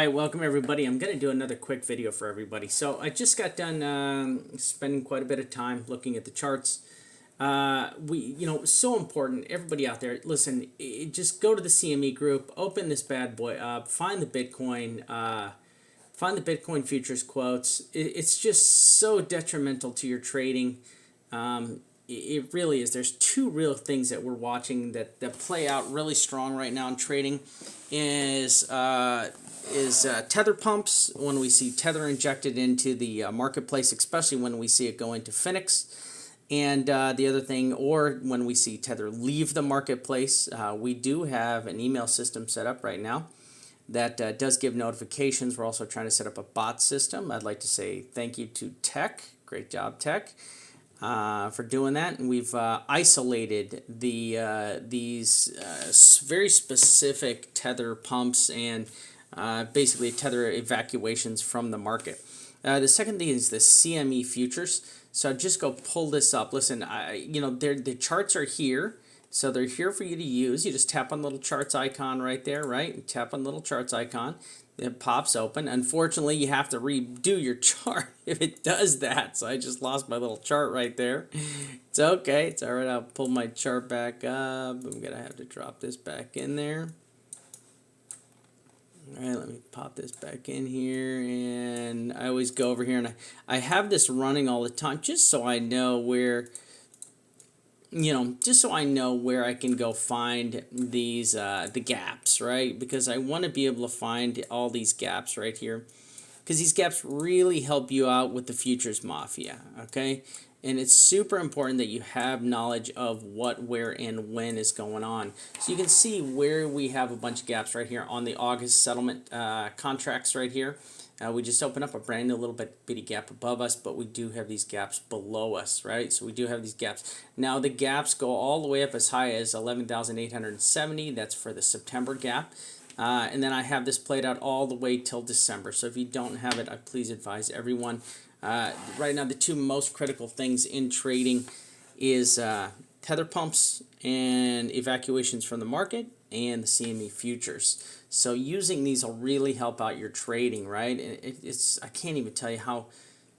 Alright, welcome everybody. I'm going to do another quick video for everybody. So I just got done spending quite a bit of time looking at the charts. So important. Everybody out there, listen, just go to the CME group, open this bad boy up, find the Bitcoin futures quotes. It's just so detrimental to your trading. It really is. There's two real things that we're watching that play out really strong right now in trading is tether pumps, when we see tether injected into the marketplace, especially when we see it go into Phoenix. And the other thing, or when we see tether leave the marketplace, we do have an email system set up right now that does give notifications. We're also trying to set up a bot system. I'd like to say thank you to Tech. Great job, Tech, for doing that. And we've isolated these very specific tether pumps and basically tether evacuations from the market. The second thing is the CME futures. So just go pull this up. Listen, the charts are here. So they're here for you to use. You just tap on the little charts icon right there, right? You tap on the little charts icon. It pops open. Unfortunately, you have to redo your chart if it does that. So I just lost my little chart right there. It's okay. It's all right. I'll pull my chart back up. I'm going to have to drop this back in there. All right, let me pop this back in here, and I always go over here, and I have this running all the time just so I know where, just so I know where I can go find these, the gaps, right? Because I want to be able to find all these gaps right here, because these gaps really help you out with the futures mafia, okay? And it's super important that you have knowledge of what, where, and when is going on. So you can see where we have a bunch of gaps right here on the August settlement contracts right here. We just opened up a brand new little bitty gap above us, but we do have these gaps below us, right? So we do have these gaps. Now the gaps go all the way up as high as 11,870. That's for the September gap. And then I have this played out all the way till December. So if you don't have it, I please advise everyone. Right now, the two most critical things in trading is tether pumps and evacuations from the market and the CME futures. So using these will really help out your trading, right? I can't even tell you how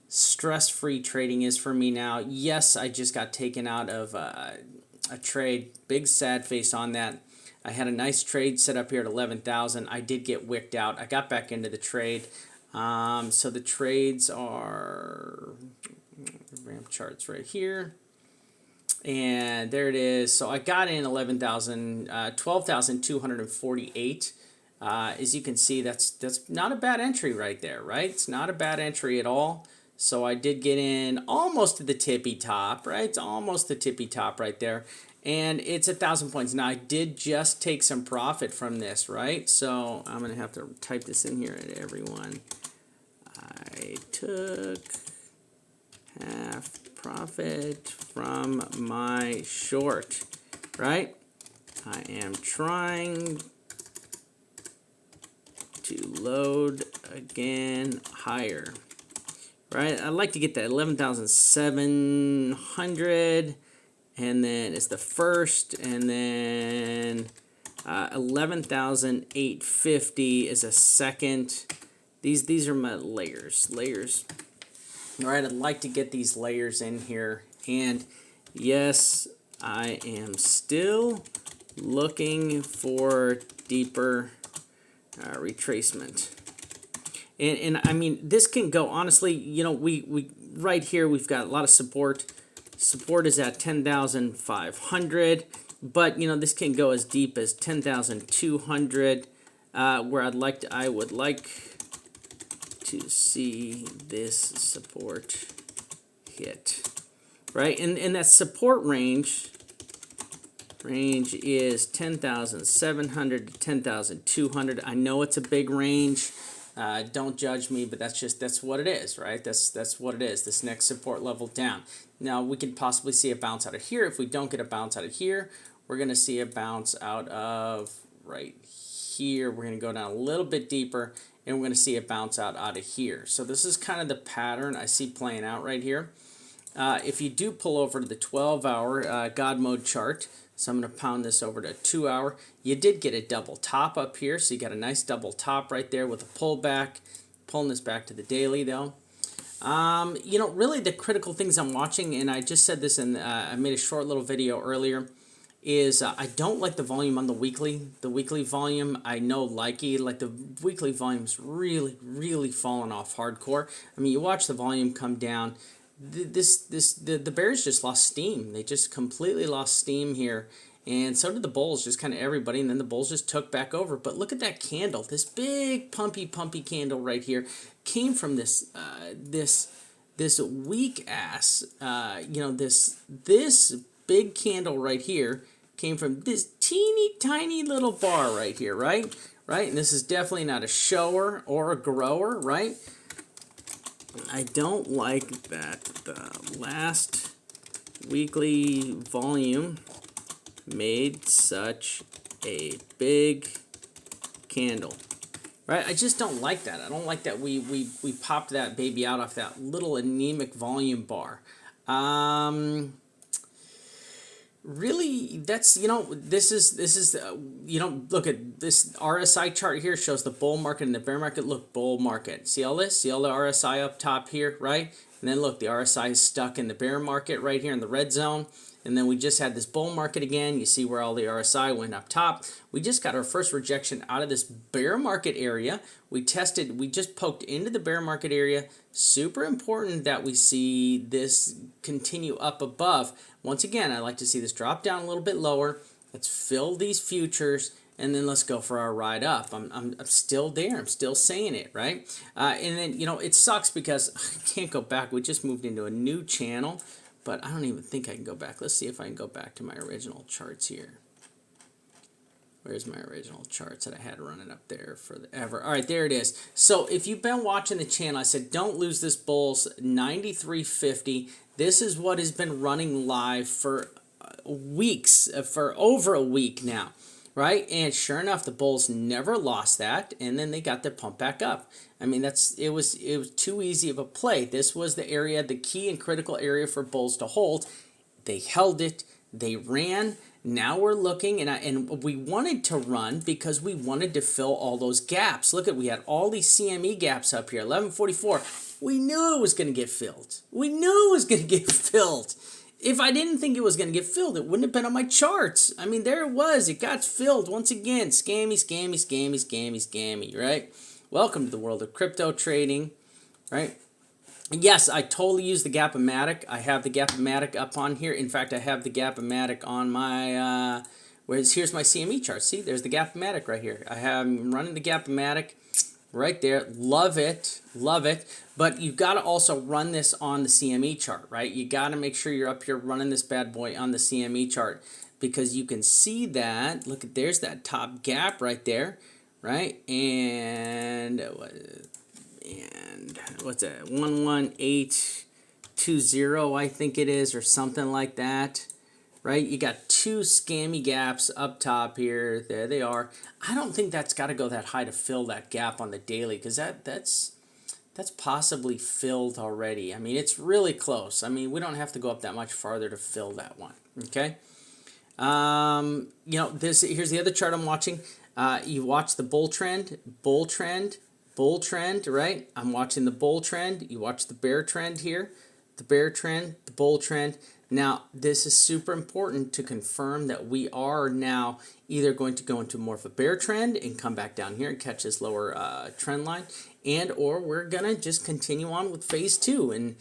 stress-free trading is for me now. Yes, I just got taken out of a trade. Big sad face on that. I had a nice trade set up here at 11,000. I did get wicked out. I got back into the trade. So the trades are ramp charts right here, and there it is. So I got in 12,248. As you can see, that's not a bad entry right there, right? It's not a bad entry at all. So I did get in almost to the tippy top, right? It's almost the tippy top right there. And it's 1,000 points. Now, I did just take some profit from this, right? So I'm going to have to type this in here to everyone. I took half profit from my short, right? I am trying to load again higher, right? I'd like to get that 11,700. And then it's the first, and then 11,850 is a second. These are my layers. All right, I'd like to get these layers in here. And yes, I am still looking for deeper retracement. And I mean, this can go, honestly, we right here, we've got a lot of support. Support is at 10,500, but this can go as deep as 10,200, where I would like to see this support hit, right? And that support range is 10,700 to 10,200. I know it's a big range. Don't judge me, but that's what it is, right? That's what it is. This next support level down. Now we could possibly see a bounce out of here. If we don't get a bounce out of here, we're going to see a bounce out of right here. We're going to go down a little bit deeper, and we're going to see a bounce out of here. So this is kind of the pattern I see playing out right here. If you do pull over to the 12-hour God mode chart, So I'm going to pound this over to 2 hour. You did get a double top up here, so you got a nice double top right there with a pullback. Pulling this back to the daily though. You know, really the critical things I'm watching, and I just said this in, I made a short little video earlier, is I don't like the volume on the weekly. The weekly volume, I know likey, like the weekly volume's really fallen off hardcore. I mean, you watch the volume come down. The Bears just lost steam. They just completely lost steam here. And so did the Bulls, just kind of everybody, and then the Bulls just took back over. But look at that candle, this big pumpy candle right here, came from this this weak ass, you know, this big candle right here came from this teeny tiny little bar right here, right? And this is definitely not a shower or a grower, right? I don't like that the last weekly volume made such a big candle, right? I just don't like that. I don't like that we popped that baby out off that little anemic volume bar. Really, that's, you know, this is you know, look at this RSI chart here, shows the bull market and the bear market. Look, bull market. See all this? See all the RSI up top here, right? And then look, the RSI is stuck in the bear market right here in the red zone. And then we just had this bull market again. You see where all the RSI went up top. We just got our first rejection out of this bear market area. We just poked into the bear market area. Super important that we see this continue up above. Once again, I like to see this drop down a little bit lower. Let's fill these futures, and then let's go for our ride up. I'm still there. I'm still saying it, right? And then, you know, it sucks because I can't go back. We just moved into a new channel. But I don't even think I can go back. Let's see if I can go back to my original charts here. Where's my original charts that I had running up there forever? All right, there it is. So if you've been watching the channel, I said don't lose this Bulls 93.50. This is what has been running live for weeks, for over a week now. Right? And sure enough, the Bulls never lost that, and then they got their pump back up. I mean, it was too easy of a play. This was the area, the key and critical area for Bulls to hold. They held it. They ran. Now we're looking, and we wanted to run because we wanted to fill all those gaps. Look at, we had all these CME gaps up here, 1144. We knew it was going to get filled. We knew it was going to get filled. If I didn't think it was going to get filled, it wouldn't have been on my charts. I mean, there it was. It got filled once again. Scammy, right? Welcome to the world of crypto trading, right? Yes, I totally use the Gap-O-Matic. I have the Gap-O-Matic up on here. In fact, I have the Gap-O-Matic on my, here's my CME chart. See, there's the Gap-O-Matic right here. I'm running the Gap-O-Matic right there. Love it. Love it. But you've got to also run this on the CME chart, right? You got to make sure you're up here running this bad boy on the CME chart, because you can see that. Look, there's that top gap right there, right? And what's that? 11820, I think it is, or something like that. Right, you got two scammy gaps up top here. There they are. I don't think that's got to go that high to fill that gap on the daily, because that's possibly filled already. I mean, it's really close. I mean, we don't have to go up that much farther to fill that one. Okay. You know, here's the other chart I'm watching. You watch the bull trend, right? I'm watching the bull trend. You watch the bear trend here, the bear trend, the bull trend. Now, this is super important to confirm that we are now either going to go into more of a bear trend and come back down here and catch this lower trend line, and or we're going to just continue on with phase 2. And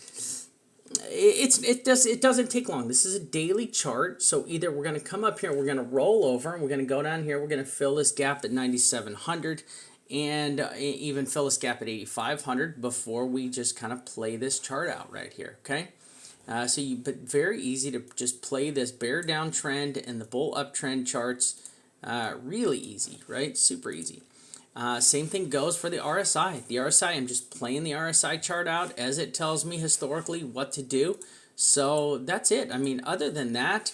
it doesn't take long. This is a daily chart, so either we're going to come up here, we're going to roll over, and we're going to go down here, we're going to fill this gap at 9,700, and even fill this gap at 8,500 before we just kind of play this chart out right here, okay? But very easy to just play this bear downtrend and the bull uptrend charts. Really easy, right? Super easy. Same thing goes for the RSI. The RSI, I'm just playing the RSI chart out as it tells me historically what to do. So that's it. I mean, other than that,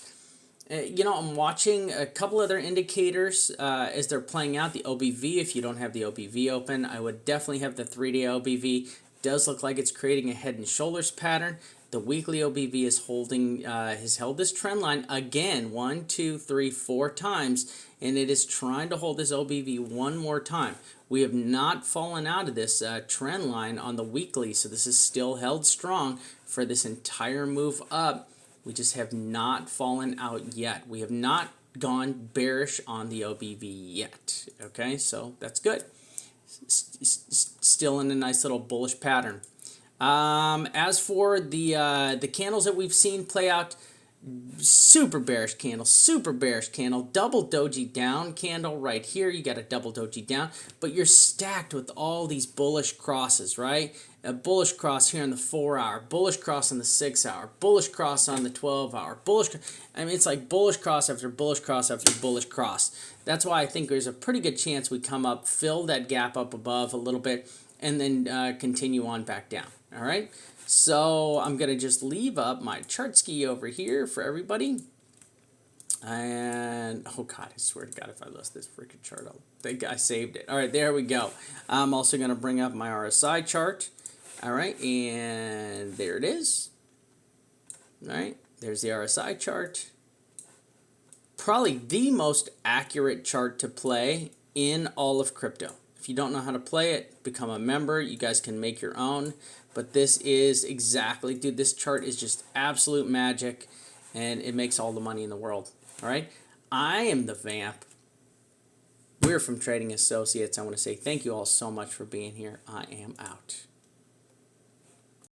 you know, I'm watching a couple other indicators as they're playing out. The OBV, if you don't have the OBV open, I would definitely have the 3-day OBV. Does look like it's creating a head and shoulders pattern. The weekly OBV is holding, has held this trend line again 1, 2, 3, 4 times, and it is trying to hold this OBV one more time. We have not fallen out of this trend line on the weekly, so this is still held strong for this entire move up. We just have not fallen out yet. We have not gone bearish on the OBV yet. Okay, so that's good. Still in a nice little bullish pattern. As for the candles that we've seen play out, super bearish candle, double doji down candle right here. You got a double doji down, but you're stacked with all these bullish crosses, right? A bullish cross here on the 4-hour, bullish cross on the 6-hour, bullish cross on the 12-hour, I mean, it's like bullish cross after bullish cross after bullish cross. That's why I think there's a pretty good chance we come up, fill that gap up above a little bit, and then continue on back down. All right, so I'm going to just leave up my chart ski over here for everybody. And, oh God, I swear to God, if I lost this freaking chart, I'll think I saved it. All right, there we go. I'm also going to bring up my RSI chart. All right, and there it is. All right, there's the RSI chart. Probably the most accurate chart to play in all of crypto. If you don't know how to play it, become a member. You guys can make your own. But this is exactly, dude, this chart is just absolute magic, and it makes all the money in the world. All right? I am the Vamp. We're from Trading Associates. I want to say thank you all so much for being here. I am out.